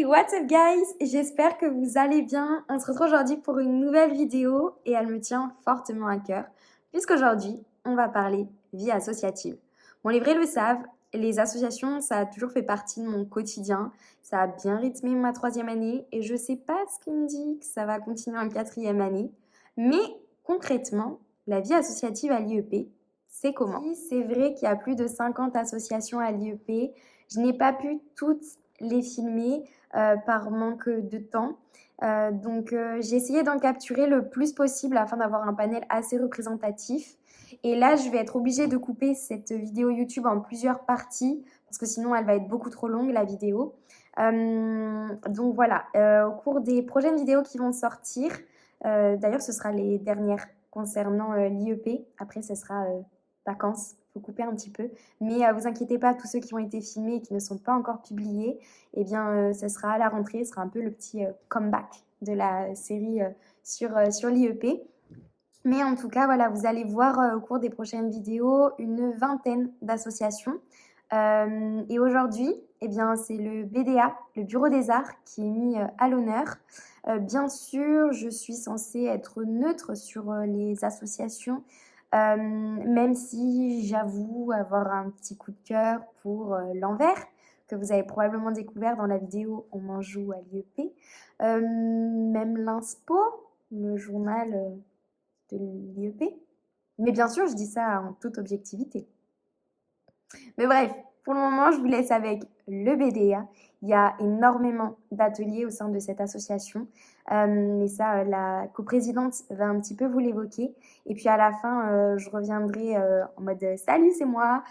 what's up guys? J'espère que vous allez bien. On se retrouve aujourd'hui pour une nouvelle vidéo et elle me tient fortement à cœur puisqu'aujourd'hui, on va parler vie associative. Bon, les vrais le savent, les associations, ça a toujours fait partie de mon quotidien. Ça a bien rythmé ma 3e année et je sais pas ce qui me dit que ça va continuer en 4e année. Mais concrètement, la vie associative à l'IEP, c'est comment? C'est vrai qu'il y a plus de 50 associations à l'IEP. Je n'ai pas pu toutes les filmer par manque de temps. Donc j'ai essayé d'en capturer le plus possible afin d'avoir un panel assez représentatif. Et là, je vais être obligée de couper cette vidéo YouTube en plusieurs parties parce que sinon, elle va être beaucoup trop longue, la vidéo. Donc voilà, au cours des prochaines vidéos qui vont sortir, d'ailleurs, ce sera les dernières concernant l'IEP. Après, ce sera vacances. Il faut couper un petit peu. Mais vous inquiétez pas, tous ceux qui ont été filmés et qui ne sont pas encore publiés, eh bien, ça sera à la rentrée. Ce sera un peu le petit comeback de la série sur l'IEP. Mais en tout cas, voilà, vous allez voir au cours des prochaines vidéos une vingtaine d'associations. Et aujourd'hui, eh bien, c'est le BDA, le Bureau des Arts, qui est mis à l'honneur. Bien sûr, je suis censée être neutre sur les associations, même si j'avoue avoir un petit coup de cœur pour l'Anvers, que vous avez probablement découvert dans la vidéo On m'en joue à l'IEP. Même l'Inspo, le journal de l'IEP. Mais bien sûr, je dis ça en toute objectivité. Mais bref, pour le moment, je vous laisse avec le BDA. Il y a énormément d'ateliers au sein de cette association. Mais ça, la coprésidente va un petit peu vous l'évoquer. Et puis à la fin, je reviendrai en mode « Salut, c'est moi !»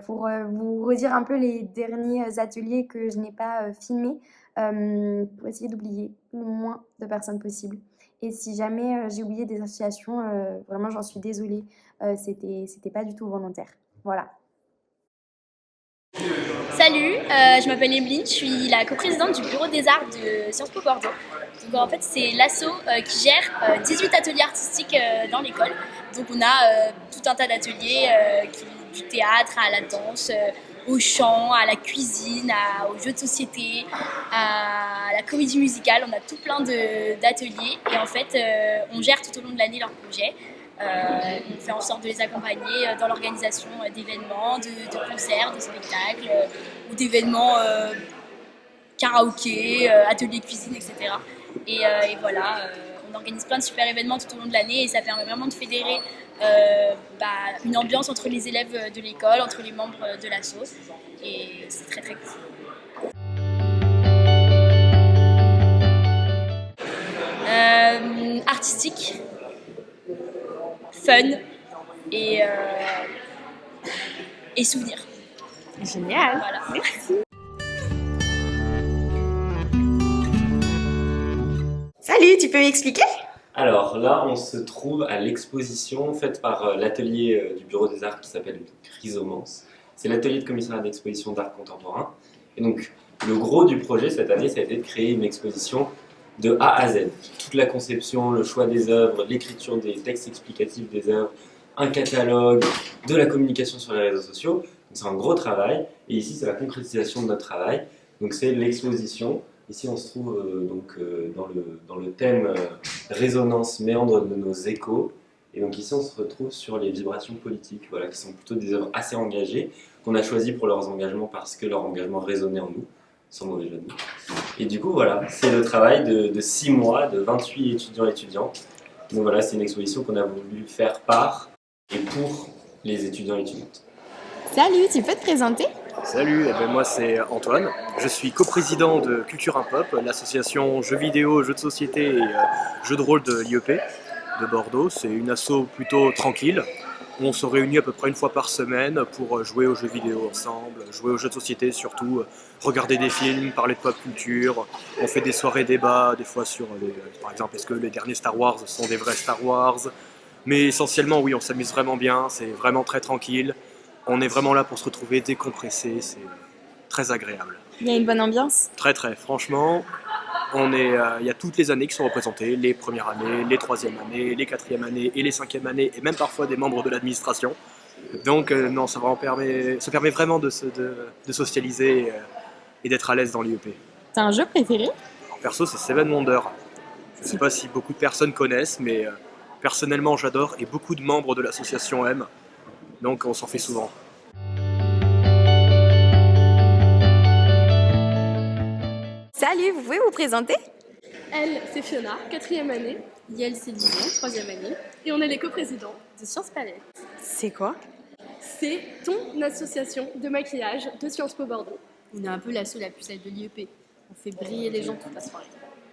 pour vous redire un peu les derniers ateliers que je n'ai pas filmés pour essayer d'oublier le moins de personnes possible. Et si jamais j'ai oublié des associations, vraiment, j'en suis désolée. C'était pas du tout volontaire. Voilà. Salut, je m'appelle Emeline, je suis la coprésidente du bureau des arts de Sciences Po Bordeaux. Donc en fait c'est l'asso qui gère 18 ateliers artistiques dans l'école. Donc on a tout un tas d'ateliers, du théâtre à la danse, au chant, à la cuisine, aux jeux de société, à la comédie musicale. On a tout plein d'ateliers et en fait on gère tout au long de l'année leurs projets. On fait en sorte de les accompagner dans l'organisation d'événements, de concerts, de spectacles ou d'événements karaoké, ateliers cuisine, etc. Et voilà, on organise plein de super événements tout au long de l'année et ça permet vraiment de fédérer une ambiance entre les élèves de l'école, entre les membres de l'asso et c'est très très cool. Artistique, fun et souvenirs. Génial, voilà. Merci. Salut, tu peux m'expliquer? Alors là, on se trouve à l'exposition faite par l'atelier du Bureau des Arts qui s'appelle Chrysomance. C'est l'atelier de commissariat d'exposition d'art contemporain. Et donc, le gros du projet cette année, ça a été de créer une exposition de A à Z. Toute la conception, le choix des œuvres, l'écriture des textes explicatifs des œuvres, un catalogue, de la communication sur les réseaux sociaux. C'est un gros travail. Et ici, c'est la concrétisation de notre travail. Donc, c'est l'exposition. Ici, on se trouve dans le thème résonance, méandre de nos échos. Et donc ici, on se retrouve sur les vibrations politiques, voilà, qui sont plutôt des œuvres assez engagées, qu'on a choisies pour leurs engagements parce que leur engagement résonnait en nous, sans mauvais jeu de mots. Et du coup, voilà, c'est le travail de 6 mois, de 28 étudiants et étudiantes. Donc voilà, c'est une exposition qu'on a voulu faire par et pour les étudiants et étudiantes. Salut, tu peux te présenter? Salut, moi c'est Antoine, je suis coprésident de Culture Impop, l'association jeux vidéo, jeux de société et jeux de rôle de l'IEP de Bordeaux. C'est une asso plutôt tranquille, on se réunit à peu près une fois par semaine pour jouer aux jeux vidéo ensemble, jouer aux jeux de société surtout, regarder des films, parler de pop culture, on fait des soirées débats, des fois sur par exemple est-ce que les derniers Star Wars sont des vrais Star Wars, mais essentiellement oui, on s'amuse vraiment bien, c'est vraiment très tranquille. On est vraiment là pour se retrouver décompressé, c'est très agréable. Il y a une bonne ambiance? Très très, franchement, il y a toutes les années qui sont représentées, les premières années, les troisièmes années, les quatrièmes années et les cinquièmes années, et même parfois des membres de l'administration. Donc non, ça permet vraiment de socialiser et d'être à l'aise dans l'IEP. T'as un jeu préféré? Perso, c'est Seven Wonders. Je ne sais pas si beaucoup de personnes connaissent, mais personnellement, j'adore et beaucoup de membres de l'association aiment. Donc, on s'en fait souvent. Salut, vous pouvez vous présenter? Elle, c'est Fiona, 4e année. Yael, c'est Lison, 3e année, Et on est les coprésidents. de Sciences Palais. C'est quoi? C'est ton association de maquillage de Sciences Po Bordeaux. On est un peu l'asso la plus celle de l'IEP. On fait briller les gens toute la soirée.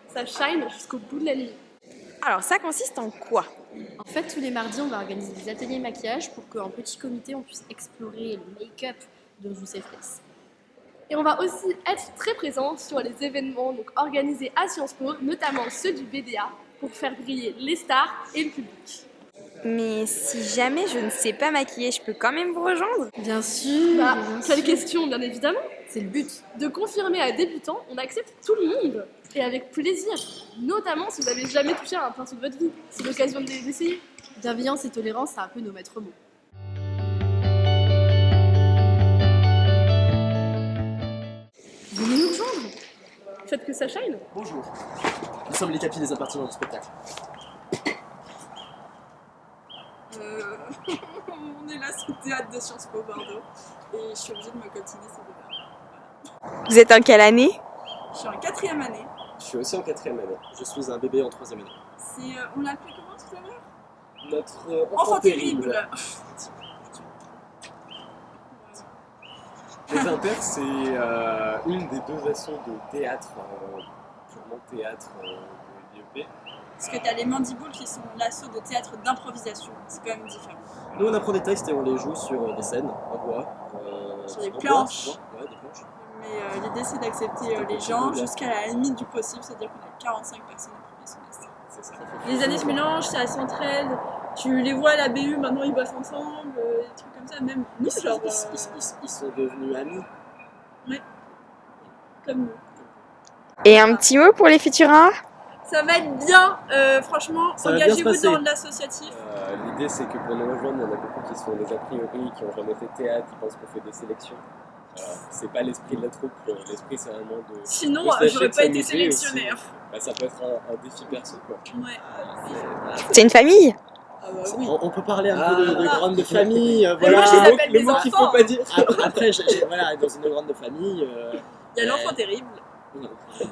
Ça shine jusqu'au bout de la nuit. Alors ça consiste en quoi? En fait, tous les mardis, on va organiser des ateliers maquillage pour qu'en petit comité, on puisse explorer le make-up de Youssef Face. Et on va aussi être très présents sur les événements donc organisés à Sciences Po, notamment ceux du BDA, pour faire briller les stars et le public. Mais si jamais je ne sais pas maquiller, je peux quand même vous rejoindre? Bien sûr, Bah, bien quelle sûr. question, bien évidemment. C'est le but. De confirmer à débutants, on accepte tout le monde. Et avec plaisir. Notamment si vous n'avez jamais touché à un pinceau de votre vie. C'est l'occasion d'essayer. Bienveillance et tolérance, c'est un peu nos maîtres mots. Venez nous rejoindre. Faites que ça shine. Bonjour, nous sommes les tapis des appartements du spectacle. On est là sous le théâtre de Sciences Po Bordeaux et je suis obligée de me coltiner ces deux-là. Vous êtes en quelle année? Je suis en 4e année. Je suis aussi en 4e année. Je suis un bébé en 3e année. On l'a appelé comment tout à l'heure? Notre Enfant terrible. Les Impairs, c'est une des deux assos de théâtre, purement théâtre de l'IEP. Parce que t'as les Mandiboules qui sont l'assaut de théâtre d'improvisation. C'est quand même différent. Nous, on apprend des textes et on les joue sur des scènes en bois. Sur des en bois, planches. souvent. Ouais, des planches. Mais l'idée c'est d'accepter les gens jusqu'à la limite du possible, c'est-à-dire qu'on a 45 personnes au premier semestre. C'est ça. Les années se mélangent, ça s'entraide. Tu les vois à la BU, maintenant ils bossent ensemble, des trucs comme ça. Même nous, genre, Ils sont devenus amis. comme nous. Et un petit mot pour les futurs 1A? Ça va être bien, franchement, Ça va bien se engagez-vous passer. dans l'associatif. L'idée, c'est que pour nous rejoindre, il y en a beaucoup qui se font des a priori, qui n'ont jamais fait théâtre, qui pensent qu'on fait des sélections. C'est pas l'esprit de la troupe, l'esprit c'est vraiment de. Sinon, de se lâcher, j'aurais de pas été s'amuser aussi. sélectionnée. Bah, ça peut être un défi perso quoi. Ouais. C'est une famille? Ah bah oui. On peut parler un peu de grande de famille, moi, voilà. je les appelle le des mot qu'il enfants. faut pas dire. Après, voilà, dans une grande de famille. Il y a l'enfant terrible. Non, je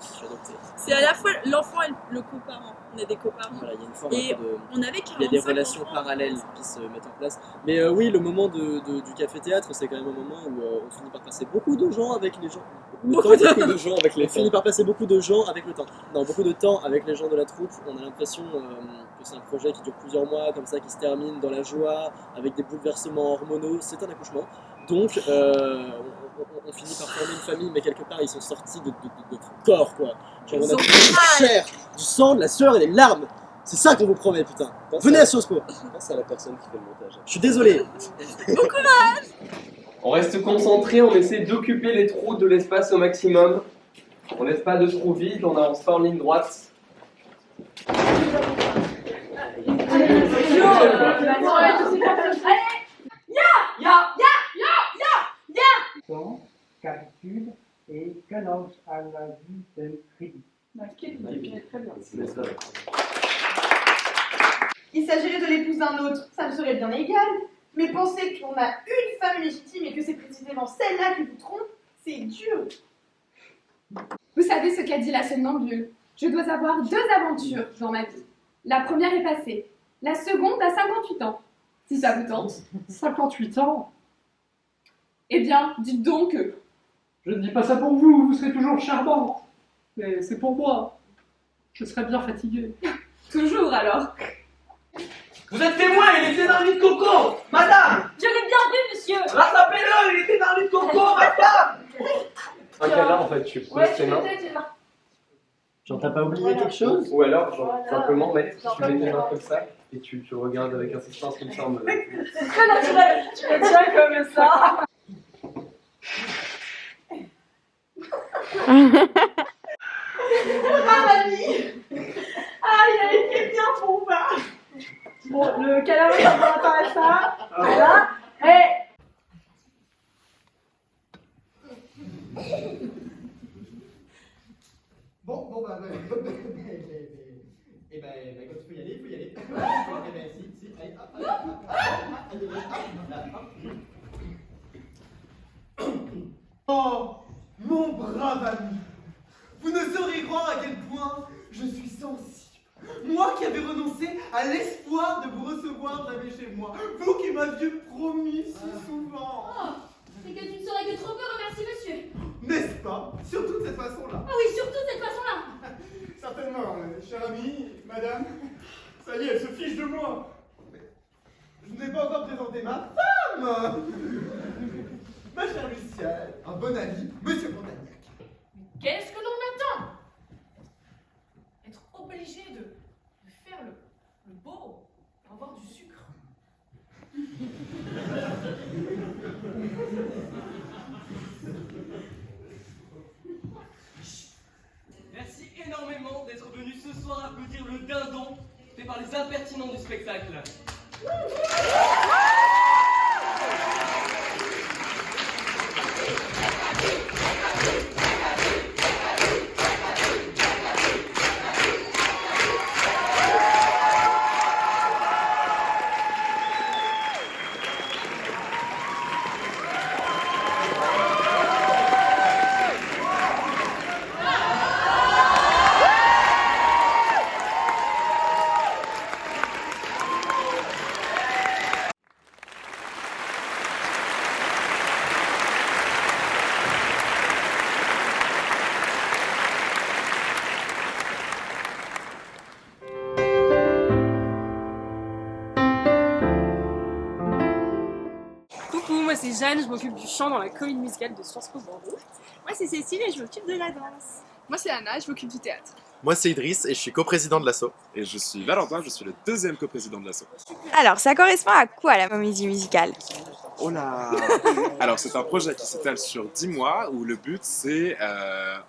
suis adopté. C'est à la fois l'enfant et le coparent. On est des coparents. Voilà, il y a une forme Et un peu de. on avait 45 Il y a des relations enfants. parallèles qui se mettent en place. Mais oui, le moment du café-théâtre, c'est quand même un moment où on finit par passer beaucoup de gens avec les gens. Beaucoup de gens avec les On finit par passer beaucoup de gens avec le temps. Non, beaucoup de temps avec les gens de la troupe. On a l'impression que c'est un projet qui dure plusieurs mois, comme ça, qui se termine dans la joie, avec des bouleversements hormonaux. C'est un accouchement. Donc, on finit par former une famille, mais quelque part, ils sont sortis de notre corps, quoi. Genre, on a du chair, du sang, de la sueur et des larmes. C'est ça qu'on vous promet, putain. Venez à Sciences Po. Pense à la personne qui fait le montage. Je suis désolé. On reste concentré, on essaie d'occuper les trous de l'espace au maximum. On laisse pas de trous vides, on avance pas en ligne droite. Calcul et challenge à la vie de crédit. Il s'agirait de l'épouse d'un autre, ça me serait bien égal. Mais penser qu'on a une femme légitime et que c'est précisément celle-là qui vous trompe, c'est dur. Vous savez ce qu'a dit la somnambule? Je dois avoir 2 aventures dans ma vie. La première est passée. La seconde a 58 ans. Si ça vous tente. 58 ans? Eh bien, dites donc que... Je ne dis pas ça pour vous, vous serez toujours charmante. Mais c'est pour moi. Je serais bien fatigué. Toujours alors. Vous êtes témoin, il était dans le lit de coco. Madame, Je l'ai bien vu, monsieur. rattrapez-le, il était dans le lit de coco, ma femme. Un câlin en fait, tu poses tes mains. Genre, t'as pas oublié quelque chose? Ou alors, genre, simplement mettre, tu mets tes mains comme ça et tu regardes avec insistance comme ça en mode. C'est très naturel. Tu le tiens comme ça. Ah mamie! Ah, il a été bien pour moi. Bon, le calamar par rapport à ça. Voilà. Et Bon, bah, et ben, quand il faut y aller, il faut y aller. Si, allez, hop, Oh, mon brave ami, vous ne saurez croire à quel point je suis sensible. Moi qui avais renoncé à l'espoir de vous recevoir jamais chez moi. Vous qui m'aviez promis si souvent. Oh, c'est que tu ne saurais que trop peu remercier monsieur. N'est-ce pas? Surtout de cette façon-là. Ah oui, surtout de cette façon-là. Certainement, cher ami, madame. Ça y est, elle se fiche de moi. Je ne vous ai pas encore présenté ma femme. Ma chère Lucienne, un bon ami, monsieur Montagnac. Qu'est-ce que l'on attend? Être obligé de faire le beau pour avoir du sucre. Merci énormément d'être venu ce soir applaudir le dindon fait par les impertinents du spectacle. Coucou, moi c'est Jeanne, je m'occupe du chant dans la comédie musicale de Sciences Po Bordeaux. Moi c'est Cécile et je m'occupe de la danse. Moi c'est Anna, je m'occupe du théâtre. Moi c'est Idriss et je suis coprésident de l'asso. Et je suis Valentin, je suis le deuxième coprésident de l'asso. Alors, ça correspond à quoi la comédie musicale? Oh là. Alors c'est un projet qui s'étale sur 10 mois où le but c'est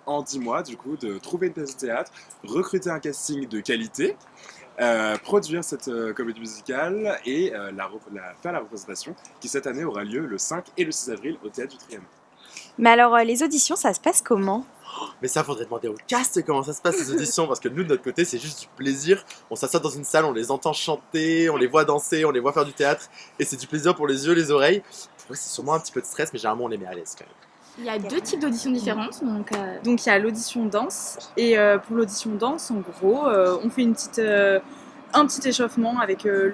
en 10 mois du coup de trouver une pièce de théâtre, recruter un casting de qualité, produire cette comédie musicale et faire la représentation qui cette année aura lieu le 5 et le 6 avril au Théâtre du Trianon. Mais alors, les auditions, ça se passe comment? Mais ça faudrait demander au cast comment ça se passe les auditions parce que nous de notre côté c'est juste du plaisir. On s'assoit dans une salle, on les entend chanter, on les voit danser, on les voit faire du théâtre et c'est du plaisir pour les yeux, les oreilles. Ouais, c'est sûrement un petit peu de stress mais généralement on les met à l'aise quand même. Il y a deux types d'auditions différentes. Donc il y a l'audition danse et pour l'audition danse en gros on fait un petit échauffement avec le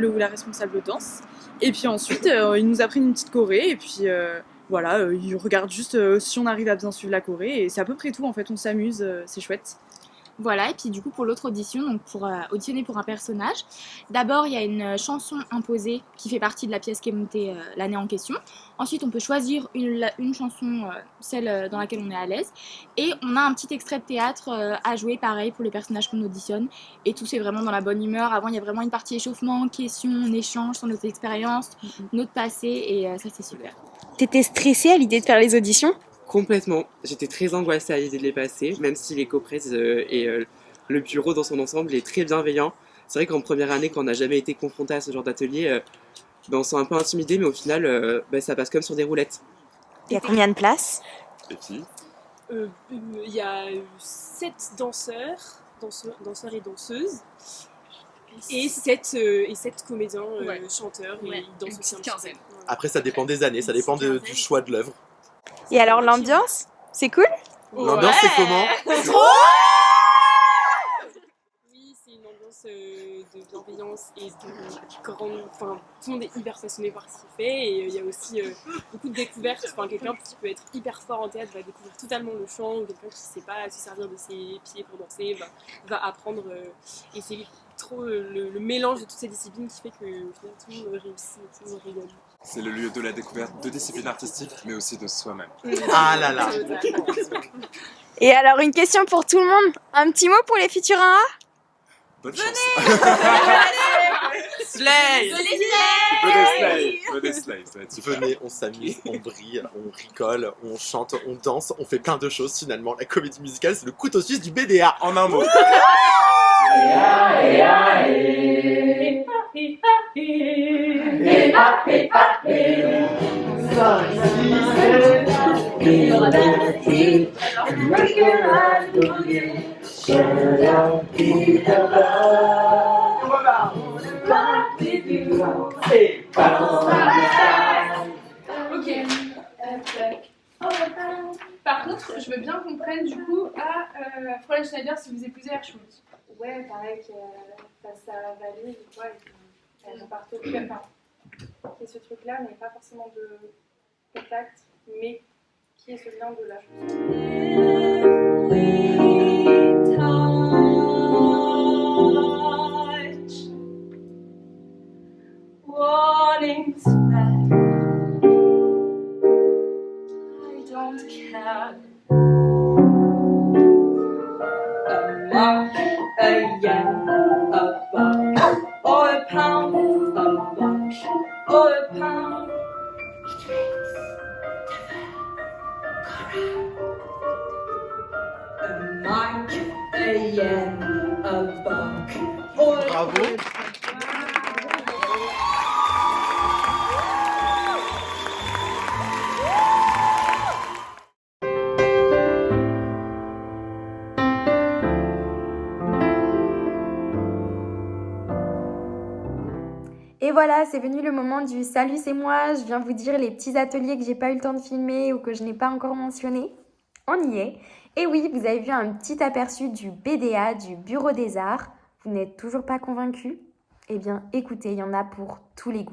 ou la responsable de danse et puis ensuite ils nous apprennent une petite choré et puis voilà, ils regardent juste si on arrive à bien suivre la choré et c'est à peu près tout en fait, on s'amuse, c'est chouette. Voilà, et puis du coup pour l'autre audition, donc pour auditionner pour un personnage, d'abord il y a une chanson imposée qui fait partie de la pièce qui est montée l'année en question. Ensuite on peut choisir une chanson, celle dans laquelle on est à l'aise. Et on a un petit extrait de théâtre à jouer pareil pour les personnages qu'on auditionne. Et tout c'est vraiment dans la bonne humeur. Avant il y a vraiment une partie échauffement, questions, on échange sur notre expérience, notre passé et ça c'est super. T'étais stressée à l'idée de faire les auditions? Complètement. J'étais très angoissée à l'idée de les passer, même si les coprèses et le bureau dans son ensemble est très bienveillant. C'est vrai qu'en première année, quand on n'a jamais été confronté à ce genre d'atelier, on se sent un peu intimidé, mais au final, ça passe comme sur des roulettes. Il y a combien de places? Et puis Il y a 7 danseurs et danseuses. Et 7 comédiens, chanteurs, et ils dansent aussi un petit peu. Après ça dépend des années, ça dépend du choix de l'œuvre. Et alors l'ambiance? C'est cool? L'ambiance c'est comment? Oui, c'est une ambiance de bienveillance et de grande... Enfin, tout le monde est hyper passionné par ce qu'il fait et il y a aussi beaucoup de découvertes. Enfin, quelqu'un qui peut être hyper fort en théâtre va découvrir totalement le chant ou quelqu'un qui ne sait pas se servir de ses pieds pour danser va apprendre et c'est trop le mélange de toutes ces disciplines qui fait que au final, tout le monde réussit et tout le monde rigole. c'est le lieu de la découverte de disciplines artistiques mais aussi de soi-même. Ah là là. Et alors une question pour tout le monde, un petit mot pour les futurs 1A? Bonne chance. Slay! Venez slay. Venez, on s'amuse, on brille, on rigole, on chante, on danse, on fait plein de choses finalement. La comédie musicale c'est le couteau suisse du BDA en un mot. Ok. Par contre, je veux bien qu'on prenne du coup à Fräulein Schneider si vous épousez Herschulz. Ouais, pareil que face à Valérie, tu vois, elle repart au enfin, qui est ce truc-là n'est pas forcément de contact, mais qui est ce lien de la Warnings flag. I don't care. A mark, a yen, a buck, or a pound, a buck, or a pound. A mark, a yen, a buck, or a Bravo. Et voilà, c'est venu le moment du salut, c'est moi. Je viens vous dire les petits ateliers que j'ai pas eu le temps de filmer ou que je n'ai pas encore mentionnés. On y est. Et oui, vous avez vu un petit aperçu du BDA, du Bureau des Arts. Vous n'êtes toujours pas convaincus? Eh bien, écoutez, il y en a pour tous les goûts.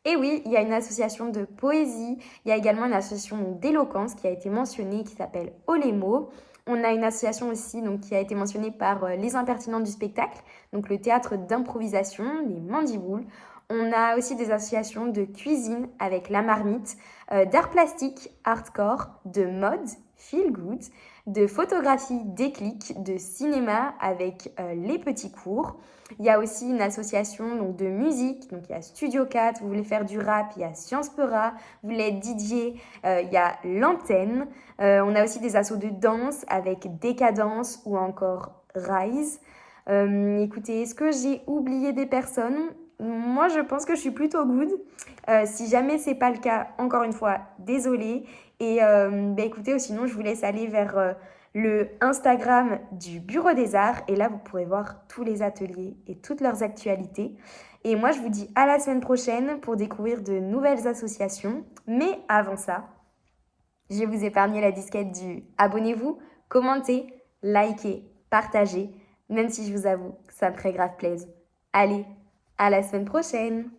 Et oui, il y a une association de poésie, il y a également une association d'éloquence qui a été mentionnée, qui s'appelle Olémo. On a une association aussi donc, qui a été mentionnée par les impertinents du spectacle, donc le théâtre d'improvisation, les Mandiboules. On a aussi des associations de cuisine avec La Marmite, d'art plastique, hardcore, de mode, feel good, de photographie, déclic, de cinéma avec Les Petits Cours. Il y a aussi une association donc, de musique, donc il y a Studio 4, vous voulez faire du rap, il y a Science Pera, vous voulez être DJ, il y a l'Antenne. On a aussi des assos de danse avec Décadence ou encore Rise. Écoutez, est-ce que j'ai oublié des personnes ? Moi, je pense que je suis plutôt good. Si jamais c'est pas le cas, encore une fois, désolée. Et écoutez, sinon, je vous laisse aller vers le Instagram du Bureau des Arts. Et là, vous pourrez voir tous les ateliers et toutes leurs actualités. Et moi, je vous dis à la semaine prochaine pour découvrir de nouvelles associations. Mais avant ça, je vais vous épargner la disquette du abonnez-vous, commentez, likez, partagez, même si je vous avoue que ça me ferait grave plaisir. Allez, à la semaine prochaine!